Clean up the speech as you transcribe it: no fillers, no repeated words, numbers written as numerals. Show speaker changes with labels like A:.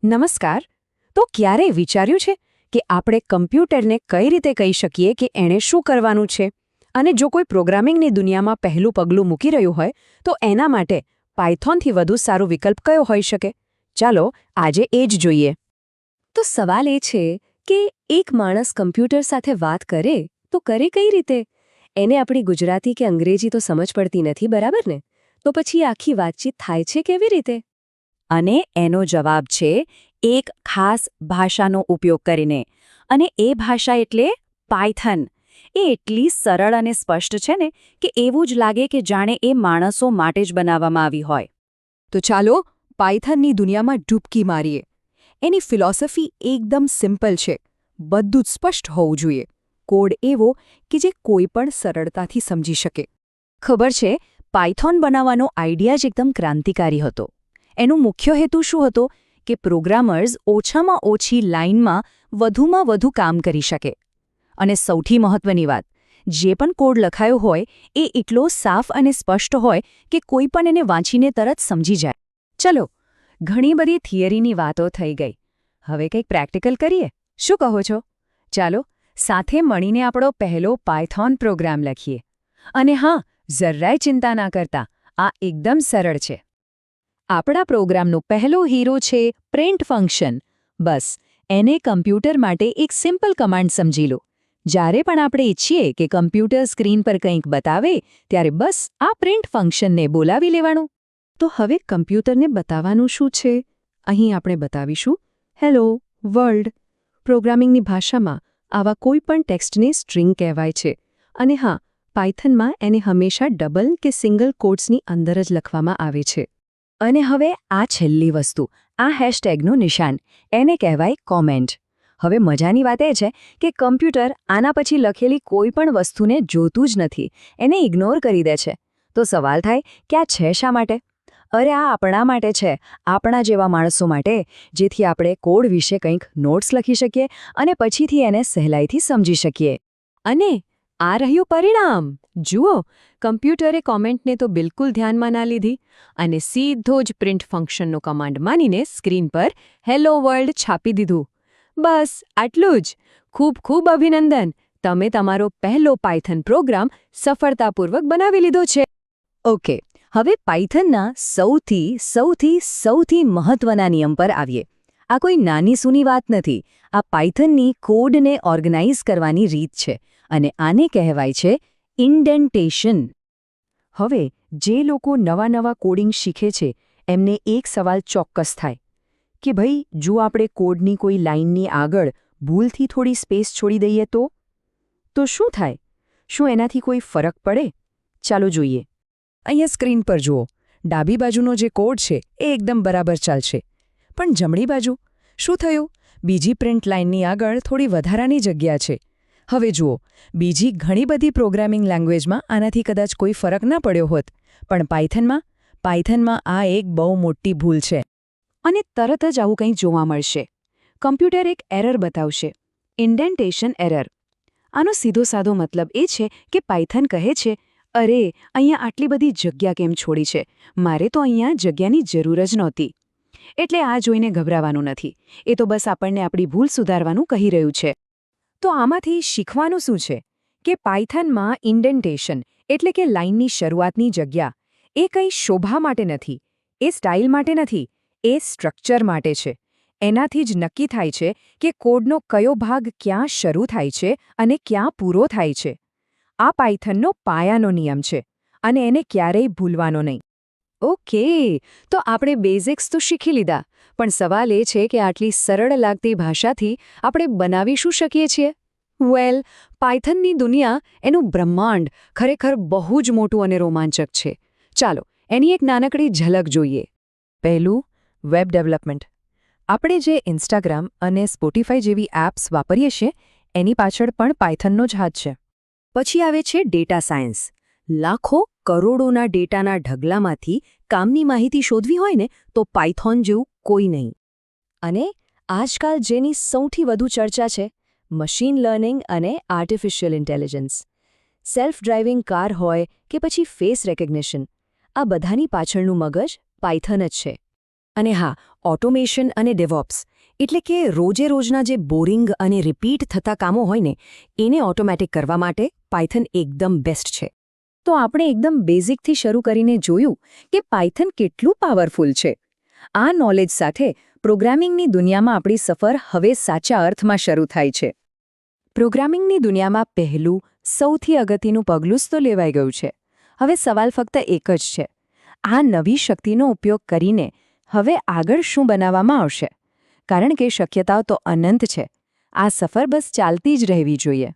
A: નમસ્કાર. તો ક્યારેય વિચાર્યું છે કે આપણે કમ્પ્યુટરને કઈ રીતે કહી શકીએ કે એણે શું કરવાનું છે? અને જો કોઈ પ્રોગ્રામિંગની દુનિયામાં પહેલું પગલું મૂકી રહ્યું હોય તો એના માટે પાયથોનથી વધુ સારો વિકલ્પ કયો હોઈ શકે? ચાલો આજે એ જ જોઈએ.
B: તો સવાલ એ છે કે એક માણસ કમ્પ્યુટર સાથે વાત કરે તો કરે કઈ રીતે? એને આપણી ગુજરાતી કે અંગ્રેજી તો સમજ પડતી નથી, બરાબર ને? તો પછી આખી વાતચીત થાય છે કેવી રીતે?
A: અને એનો જવાબ છે એક ખાસ ભાષાનો ઉપયોગ કરીને. અને એ ભાષા એટલે પાયથન. એ એટલી સરળ અને સ્પષ્ટ છે ને કે એવું જ લાગે કે જાણે એ માણસો માટે જ બનાવવામાં આવી હોય. તો ચાલો પાયથનની દુનિયામાં ડૂબકી મારીએ. એની ફિલોસોફી એકદમ સિમ્પલ છે. બધું જ સ્પષ્ટ હોવું જોઈએ. કોડ એવો કે જે કોઈ પણ સરળતાથી સમજી શકે. ખબર છે, પાયથોન બનાવવાનો આઈડિયા જ એકદમ ક્રાંતિકારી હતો. એનો મુખ્ય હેતુ શું હતો કે પ્રોગ્રામર્સ ઓછામાં ઓછી લાઇનમાં વધુમાં વધુ કામ કરી શકે. અને સૌથી મહત્વની વાત, જે પણ કોડ લખાયો હોય એ એટલો સાફ અને સ્પષ્ટ હોય કે કોઈ પણ એને વાંચીને તરત સમજી જાય. ચલો, ઘણી બધી થિયરીની વાતો થઈ ગઈ. હવે કંઈક પ્રેક્ટિકલ કરીએ. શું કહો છો? ચાલો સાથે મળીને આપણો પહેલો પાયથોન પ્રોગ્રામ લખીએ. અને હા, જરાય ચિંતા ના કરતા, આ એકદમ સરળ છે. આપણા પ્રોગ્રામનો પહેલો હીરો છે પ્રિન્ટ ફંક્શન. બસ એને કમ્પ્યુટર માટે એક સિમ્પલ કમાન્ડ સમજી લો. જ્યારે પણ આપણે ઈચ્છીએ કે કમ્પ્યુટર સ્ક્રીન પર કંઈક બતાવે ત્યારે બસ આ પ્રિન્ટ ફંક્શનને બોલાવી લેવાનું. તો હવે કમ્પ્યુટરને બતાવવાનું શું છે? અહીં આપણે બતાવીશું હેલો વર્લ્ડ. પ્રોગ્રામિંગની ભાષામાં આવા કોઈ પણ ટેક્સ્ટને સ્ટ્રિંગ કહેવાય છે. અને હા, પાયથનમાં એને હંમેશા ડબલ કે સિંગલ કોટ્સની અંદર જ લખવામાં આવે છે. અને હવે આ છેલ્લી વસ્તુ, આ હેશટેગનું નિશાન, એને કહેવાય કોમેન્ટ. હવે મજાની વાત એ છે કે કમ્પ્યુટર આના પછી લખેલી કોઈ પણ વસ્તુને જોતું જ નથી, એને ઇગ્નોર કરી દે છે. તો સવાલ થાય કે આ છે શા માટે? અરે આ આપણા માટે છે, આપણા જેવા માણસો માટે, જેથી આપણે કોડ વિશે કંઈક નોટ્સ લખી શકીએ અને પછીથી એને સહેલાઈથી સમજી શકીએ. અને આ રહ્યું પરિણામ. જુઓ, કમ્પ્યુટરે કોમેન્ટને તો બિલકુલ ધ્યાનમાં ના લીધી અને સીધો જ પ્રિન્ટ ફંક્શનનો કમાન્ડ માનીને સ્ક્રીન પર હેલો વર્લ્ડ છાપી દીધું. બસ આટલું જ. ખૂબ ખૂબ અભિનંદન, તમે તમારો પહેલો પાયથન પ્રોગ્રામ સફળતાપૂર્વક બનાવી લીધો છે. ઓકે, હવે પાયથનના સૌથી મહત્વના નિયમ પર આવીએ. આ કોઈ નાની સૂની વાત નથી. આ પાયથનની કોડને ઓર્ગેનાઇઝ કરવાની રીત છે અને આને કહેવાય છે ઇન્ડેન્ટેશન. હવે જે લોકો નવા કોડિંગ શીખે છે એમને એક સવાલ ચોક્કસ થાય કે ભાઈ, જો આપણે કોડની કોઈ લાઇનની આગળ ભૂલથી થોડી સ્પેસ છોડી દઈએ તો શું થાય? શું એનાથી કોઈ ફરક પડે? ચાલો જોઈએ. અહીંયા સ્ક્રીન પર જુઓ, ડાબી બાજુનો જે કોડ છે એ એકદમ બરાબર ચાલશે. પણ જમણી બાજુ શું થયું? બીજી પ્રિન્ટ લાઇનની આગળ થોડી વધારાની જગ્યા છે. હવે જુઓ, બીજી ઘણી બધી પ્રોગ્રામિંગ લેંગ્વેજમાં આનાથી કદાચ કોઈ ફરક ના પડ્યો હોત, પણ પાયથનમાં આ એક બહુ મોટી ભૂલ છે. અને તરત જ આવું કંઈ જોવા મળશે. કમ્પ્યુટર એક એરર બતાવશે, ઇન્ડેન્ટેશન એરર. આનો સીધો સાધો મતલબ એ છે કે પાયથન કહે છે, અરે અહીંયા આટલી બધી જગ્યા કેમ છોડી છે? મારે તો અહીંયા જગ્યાની જરૂર જ નહોતી. એટલે આ જોઈને ગભરાવાનું નથી. એ તો બસ આપણને આપણી ભૂલ સુધારવાનું કહી રહ્યું છે. તો આમાંથી શીખવાનું શું છે? કે પાયથનમાં ઇન્ડેન્ટેશન એટલે કે લાઇનની શરૂઆતની જગ્યા એ કંઈ શોભા માટે નથી, એ સ્ટાઇલ માટે નથી, એ સ્ટ્રક્ચર માટે છે. એનાથી જ નક્કી થાય છે કે કોડનો કયો ભાગ ક્યાં શરૂ થાય છે અને ક્યાં પૂરો થાય છે. આ પાયથનનો પાયાનો નિયમ છે અને એને ક્યારેય ભૂલવાનો નહીં. ઓકે, તો આપણે બેઝિક્સ તો શીખી લીધા, પણ સવાલ એ છે કે આટલી સરળ લાગતી ભાષાથી આપણે બનાવી શું શકીએ છીએ? વેલ, પાયથનની દુનિયા, એનું બ્રહ્માંડ ખરેખર બહુ જ મોટું અને રોમાંચક છે. ચાલો એની એક નાનકડી ઝલક જોઈએ. પહેલું, વેબ ડેવલપમેન્ટ. આપણે જે ઇન્સ્ટાગ્રામ અને સ્પોટીફાઈ જેવી એપ્સ વાપરીએ છીએ એની પાછળ પણ પાયથનનો જ હાથ છે. પછી આવે છે ડેટા સાયન્સ. લાખો કરોડોના ડેટાના ઢગલામાંથી કામની માહિતી શોધવી હોય ને તો પાયથોન જેવું કોઈ નહીં. અને આજકાલ જેની સૌથી વધુ ચર્ચા છે, મશીન લર્નિંગ અને artificial intelligence. Self driving car હોય કે પછી ફેસ રેકગ્નિશન, આ બધાની પાછળનું મગજ પાયથન જ છે. અને હા, ઓટોમેશન અને ડેવોપ્સ એટલે કે રોજે રોજના જે બોરિંગ અને રિપીટ થતા કામો હોય ને એને ઓટોમેટિક કરવા માટે પાયથન એકદમ બેસ્ટ છે.
B: તો આપણે એકદમ બેઝિકથી શરૂ કરીને જોયું કે પાયથન કેટલું પાવરફુલ છે. આ નોલેજ સાથે પ્રોગ્રામિંગની દુનિયામાં આપણી સફર હવે સાચા અર્થમાં શરૂ થાય છે. પ્રોગ્રામિંગની દુનિયામાં પહેલું સૌથી અગત્યનું પગલું તો લેવાઈ ગયું છે. હવે સવાલ ફક્ત એક જ છે. આ નવી શક્તિનો ઉપયોગ કરીને હવે આગળ શું બનાવવામાં આવશે? કારણ કે શક્યતાઓ તો અનંત છે. આ સફર બસ ચાલતી જ રહેવી જોઈએ.